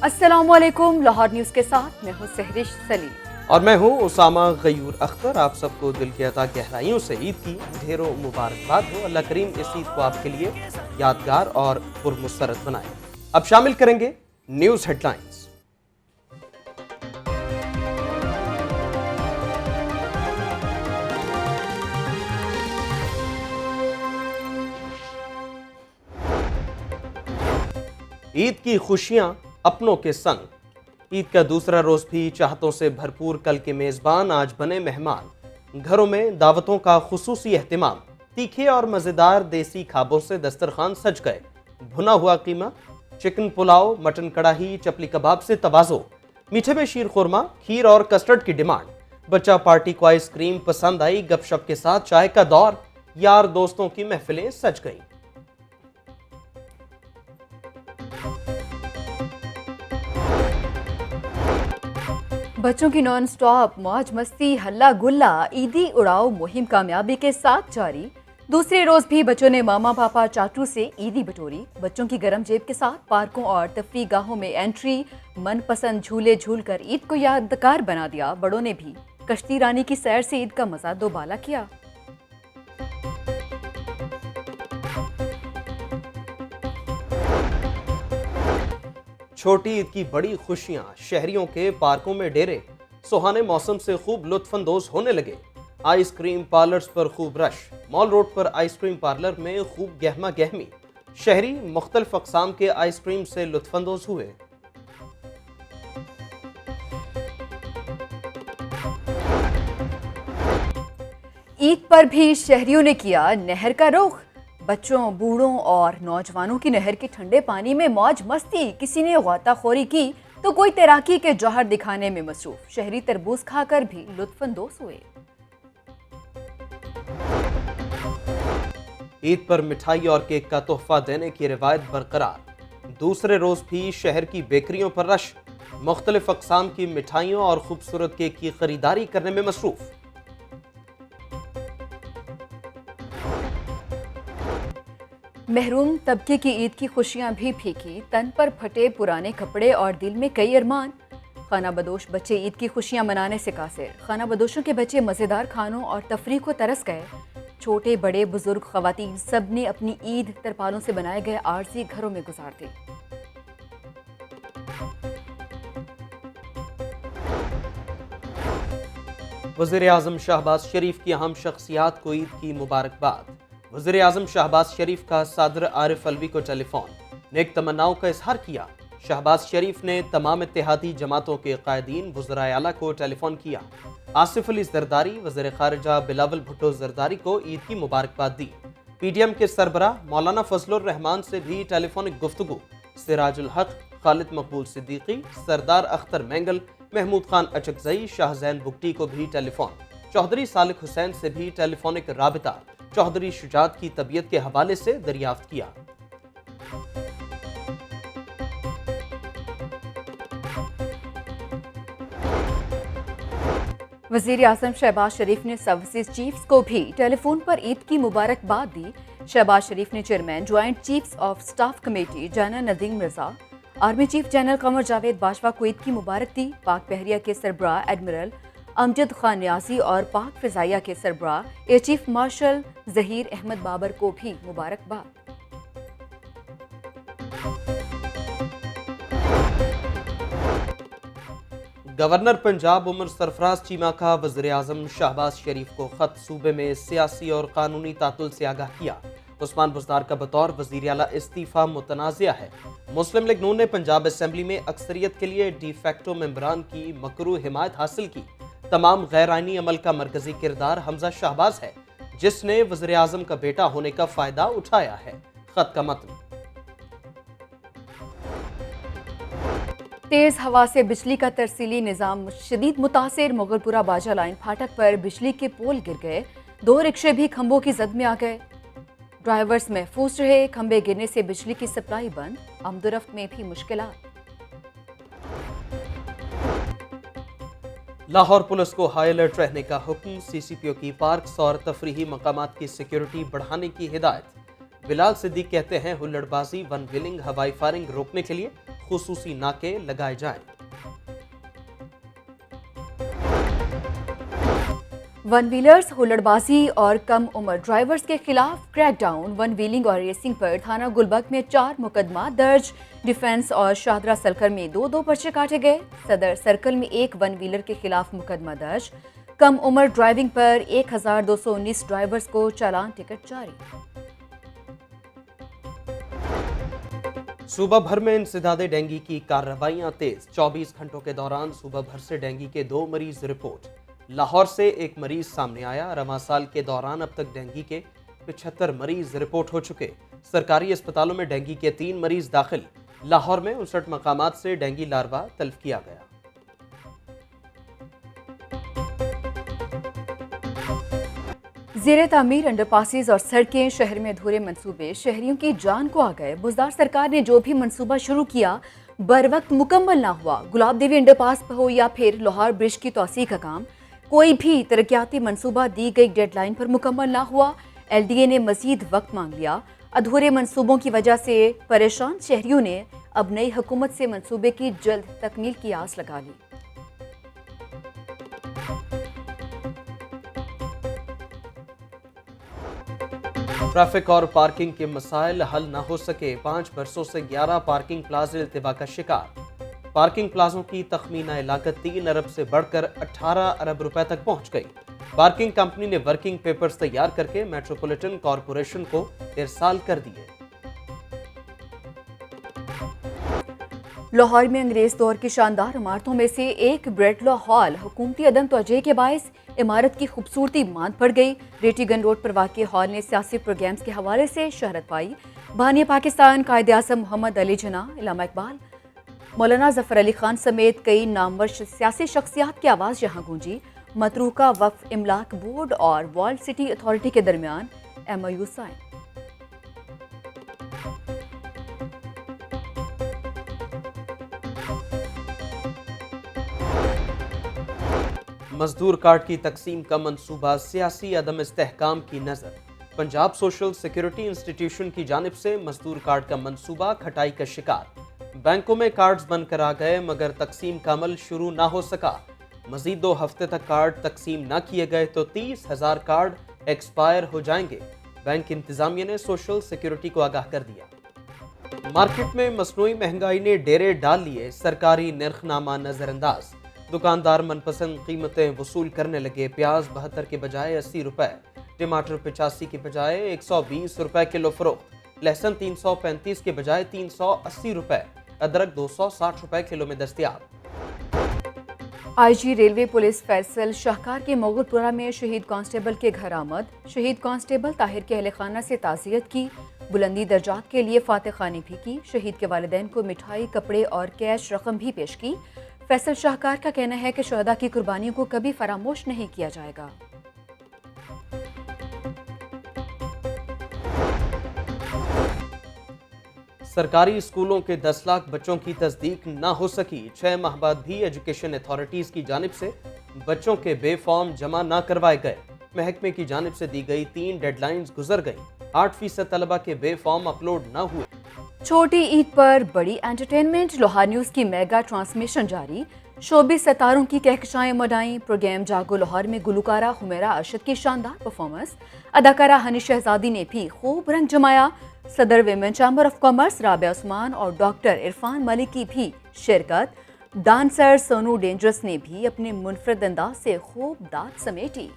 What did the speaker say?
السلام علیکم، لاہور نیوز کے ساتھ میں ہوں سہرش سلیم اور میں ہوں اسامہ غیور اختر۔ آپ سب کو دل کی عطا گہرائیوں سے عید کی ڈھیروں مبارکباد ہو۔ اللہ کریم اس عید کو آپ کے لیے یادگار اور پرمسرت بنائے۔ اب شامل کریں گے نیوز ہیڈ لائنز۔ عید کی خوشیاں اپنوں کے سنگ۔ عید کا دوسرا روز بھی چاہتوں سے بھرپور، کل کے میزبان آج بنے مہمان۔ گھروں میں دعوتوں کا خصوصی اہتمام، تیکھے اور مزیدار دیسی کھابوں سے دسترخوان سج گئے۔ بھنا ہوا قیمہ، چکن پلاؤ، مٹن کڑاہی، چپلی کباب سے تواضع۔ میٹھے میں شیر خورما، کھیر اور کسٹرڈ کی ڈیمانڈ۔ بچہ پارٹی کو آئس کریم پسند آئی، گپ شپ کے ساتھ چائے کا دور۔ یار دوستوں کی محفلیں سج گئیں۔ بچوں کی نان سٹاپ موج مستی، ہلا گلا، عیدی اڑاؤ مہم کامیابی کے ساتھ جاری۔ دوسرے روز بھی بچوں نے ماما پاپا چاچو سے عیدی بٹوری۔ بچوں کی گرم جیب کے ساتھ پارکوں اور تفریح گاہوں میں انٹری، من پسند جھولے جھول کر عید کو یادگار بنا دیا۔ بڑوں نے بھی کشتی رانی کی سیر سے عید کا مزہ دوبالا کیا۔ چھوٹی عید کی بڑی خوشیاں، شہریوں کے پارکوں میں ڈیرے، سہانے موسم سے خوب لطف اندوز ہونے لگے۔ آئس کریم پارلرز پر خوب رش، مال روڈ پر آئس کریم پارلر میں خوب گہما گہمی۔ شہری مختلف اقسام کے آئس کریم سے لطف اندوز ہوئے۔ عید پر بھی شہریوں نے کیا نہر کا رخ۔ بچوں، بوڑھوں اور نوجوانوں کی نہر کے ٹھنڈے پانی میں موج مستی۔ کسی نے غوطہ خوری کی تو کوئی تیراکی کے جوہر دکھانے میں مصروف۔ شہری تربوز کھا کر بھی لطف اندوز ہوئے۔ عید پر مٹھائی اور کیک کا تحفہ دینے کی روایت برقرار۔ دوسرے روز بھی شہر کی بیکریوں پر رش، مختلف اقسام کی مٹھائیوں اور خوبصورت کیک کی خریداری کرنے میں مصروف۔ محروم طبقے کی عید کی خوشیاں بھی پھیکی، تن پر پھٹے پرانے کپڑے اور دل میں کئی ارمان۔ خانہ بدوش بچے عید کی خوشیاں منانے سے قاصر۔ خانہ بدوشوں کے بچے مزیدار کھانوں اور تفریح کو ترس گئے۔ چھوٹے بڑے بزرگ خواتین سب نے اپنی عید ترپالوں سے بنائے گئے عارضی گھروں میں گزار دی۔ وزیر اعظم شہباز شریف کی اہم شخصیات کو عید کی مبارکباد۔ وزیر اعظم شہباز شریف کا صدر عارف علوی کو ٹیلی فون، نیک تمناؤں کا اظہار کیا۔ شہباز شریف نے تمام اتحادی جماعتوں کے قائدین وزرائے اعلیٰ کو ٹیلی فون کیا۔ آصف علی زرداری، وزیر خارجہ بلاول بھٹو زرداری کو عید کی مبارکباد دی۔ پی ڈی ایم کے سربراہ مولانا فضل الرحمان سے بھی ٹیلی فونک گفتگو۔ سراج الحق، خالد مقبول صدیقی، سردار اختر مینگل، محمود خان اچکزئی، شاہ زین بگٹی کو بھی ٹیلی فون۔ چوہدری صالح حسین سے بھی ٹیلی فونک رابطہ چوہدری شجاعت کی طبیعت کے حوالے سے دریافت کیا۔ وزیر اعظم شہباز شریف نے سروسز چیفز کو بھی ٹیلی فون پر عید کی مبارکباد دی۔ شہباز شریف نے chairman joint chiefs of staff committee general Nadeem Mirza, army chief general Qamar Javed Bajwa کو عید کی مبارک دی۔ پاک بحریہ کے سربراہ ایڈمرل امجد خان نیازی اور پاک فضائیہ کے سربراہ air chief marshal Zaheer Ahmed Babar کو بھی مبارکباد۔ گورنر پنجاب عمر سرفراز چیمہ کا وزیر اعظم شہباز شریف کو خط، صوبے میں سیاسی اور قانونی تعطل سے آگاہ کیا۔ عثمان بزدار کا بطور وزیر اعلیٰ استعفیٰ متنازع ہے۔ مسلم لیگ نون نے پنجاب اسمبلی میں اکثریت کے لیے ڈی فیکٹو ممبران کی مکروہ حمایت حاصل کی۔ تمام غیر آئینی عمل کا مرکزی کردار حمزہ شہباز ہے، جس نے وزیر اعظم کا بیٹا ہونے کا فائدہ اٹھایا ہے۔ خط کا متن۔ تیز ہوا سے بجلی کا ترسیلی نظام شدید متاثر، مغلپورہ باجا لائن پھاٹک پر بجلی کے پول گر گئے، 2 رکشے بھی کھمبوں کی زد میں آ گئے۔ ڈرائیورز محفوظ رہے، کھمبے گرنے سے بجلی کی سپلائی بند، آمد و رفت میں بھی مشکلات۔ لاہور پولیس کو ہائی الرٹ رہنے کا حکم، سی سی پی او کی پارکس اور تفریحی مقامات کی سیکیورٹی بڑھانے کی ہدایت۔ بلال صدیق کہتے ہیں ہلڑ بازی، ون ویلنگ، ہوائی فائرنگ روکنے کے لیے خصوصی ناکے لگائے جائیں۔ ون ویلرز، ہولڑ بازی اور کم عمر ڈرائیورز کے خلاف کریک ڈاؤن۔ ون ویلنگ اور ریسنگ پر تھانہ گلبرگ میں 4 مقدمات درج۔ ڈیفنس اور شاہدرہ سلکھر میں 2 پرچے کاٹے گئے۔ صدر سرکل میں 1 ون ویلر کے خلاف مقدمہ درج۔ کم عمر ڈرائیونگ پر 1219 ڈرائیورز کو چالان ٹکٹ جاری۔ صوبہ بھر میں انسداد ڈینگی کی کارروائیاں تیز۔ 24 گھنٹوں کے دوران صوبہ بھر سے ڈینگی کے 2 مریض رپورٹ۔ لاہور سے 1 مریض سامنے آیا۔ رواں سال کے دوران اب تک ڈینگی کے 75 مریض رپورٹ ہو چکے۔ سرکاری اسپتالوں میں ڈینگی کے 3 مریض داخل۔ لاہور میں 59 مقامات سے ڈینگی لاروا تلف کیا گیا۔ زیر تعمیر انڈر پاسز اور سڑکیں، شہر میں ادھورے منصوبے شہریوں کی جان کو آ گئے۔ بزدار سرکار نے جو بھی منصوبہ شروع کیا بر وقت مکمل نہ ہوا۔ گلاب دیوی انڈر پاس ہو یا پھر لاہور برج کی توسیع کا کام، کوئی بھی ترقیاتی منصوبہ دی گئی ڈیڈ لائن پر مکمل نہ ہوا۔ ایل ڈی اے نے مزید وقت مانگ لیا۔ ادھورے منصوبوں کی وجہ سے پریشان شہریوں نے اب نئی حکومت سے منصوبے کی جلد تکمیل کی آس لگا لی۔ ٹریفک اور پارکنگ کے مسائل حل نہ ہو سکے۔ 5 برسوں سے 11 پارکنگ پلازے التوا کا شکار۔ پارکنگ پلازوں کی تخمینہ لاگت 3 ارب سے بڑھ کر 18 ارب روپے تک پہنچ گئی۔ پارکنگ کمپنی نے ورکنگ پیپرز تیار کر کے میٹروپولیٹن کارپوریشن کو ارسال کر دیے۔ لاہور میں انگریز دور کی شاندار عمارتوں میں سے ایک بریڈلو ہال حکومتی عدم توجہی کے باعث عمارت کی خوبصورتی ماند پڑ گئی۔ ریٹی گن روڈ پر واقع ہال نے سیاسی پروگرامز کے حوالے سے شہرت پائی۔ بانی پاکستان قائد اعظم محمد علی جناح، علامہ اقبال، مولانا ظفر علی خان سمیت کئی نامور سیاسی شخصیات کی آواز یہاں گونجی۔ متروکہ وقف املاک بورڈ اور والڈ سٹی اتھارٹی کے درمیان ایم او یو سائن۔ مزدور کارڈ کی تقسیم کا منصوبہ سیاسی عدم استحکام کی نظر۔ پنجاب سوشل سیکورٹی انسٹیٹیوشن کی جانب سے مزدور کارڈ کا منصوبہ کھٹائی کا شکار۔ بینکوں میں کارڈز بن کر آ گئے مگر تقسیم کا عمل شروع نہ ہو سکا۔ مزید 2 ہفتے تک کارڈ تقسیم نہ کیے گئے تو 30,000 کارڈ ایکسپائر ہو جائیں گے۔ بینک انتظامیہ نے سوشل سیکورٹی کو آگاہ کر دیا۔ مارکیٹ میں مصنوعی مہنگائی نے ڈیرے ڈال لیے، سرکاری نرخ نامہ نظر انداز۔ دکاندار من پسند قیمتیں وصول کرنے لگے۔ پیاز 72 کے بجائے 80 روپے، ٹماٹر 85 کے بجائے 120 روپے کلو فروخت، لہسن 335 کے بجائے 380 روپے، ادرک 260 روپے کلو میں دستیاب۔ آئی جی ریلوے پولیس فیصل شاہکار کے مغل پورہ میں شہید کانسٹیبل کے گھر آمد۔ شہید کانسٹیبل طاہر کے اہل خانہ سے تعزیت کی، بلندی درجات کے لیے فاتح خوانی بھی کی۔ شہید کے والدین کو مٹھائی، کپڑے اور کیش رقم بھی پیش کی۔ فیصل شاہکار کا کہنا ہے کہ شہداء کی قربانیوں کو کبھی فراموش نہیں کیا جائے گا۔ سرکاری اسکولوں کے 10 لاکھ بچوں کی تصدیق نہ ہو سکی۔ 6 ماہ بعد بھی ایجوکیشن اتھارٹیز کی جانب سے بچوں کے بے فارم جمع نہ کروائے گئے۔ محکمے کی جانب سے دی گئی 3 ڈیڈ لائنز گزر گئیں۔ 8% طلبہ کے بے فارم اپلوڈ نہ ہوئے۔ چھوٹی عید پر بڑی انٹرٹینمنٹ، لاہور نیوز کی میگا ٹرانسمیشن جاری۔ شوبز ستاروں کی کہکشائیں مڈائیں۔ پروگرام جاگو لاہور میں گلوکارہ حمیرہ ارشد کی شاندار پرفارمنس، اداکارہ ہنی شہزادی نے بھی خوب رنگ جمایا۔ صدر women chamber of commerce Rabia Usman اور ڈاکٹر عرفان ملک کی بھی شرکت۔ ڈانسر سونو ڈینجرس نے بھی اپنے منفرد انداز سے خوب داد سمیٹی۔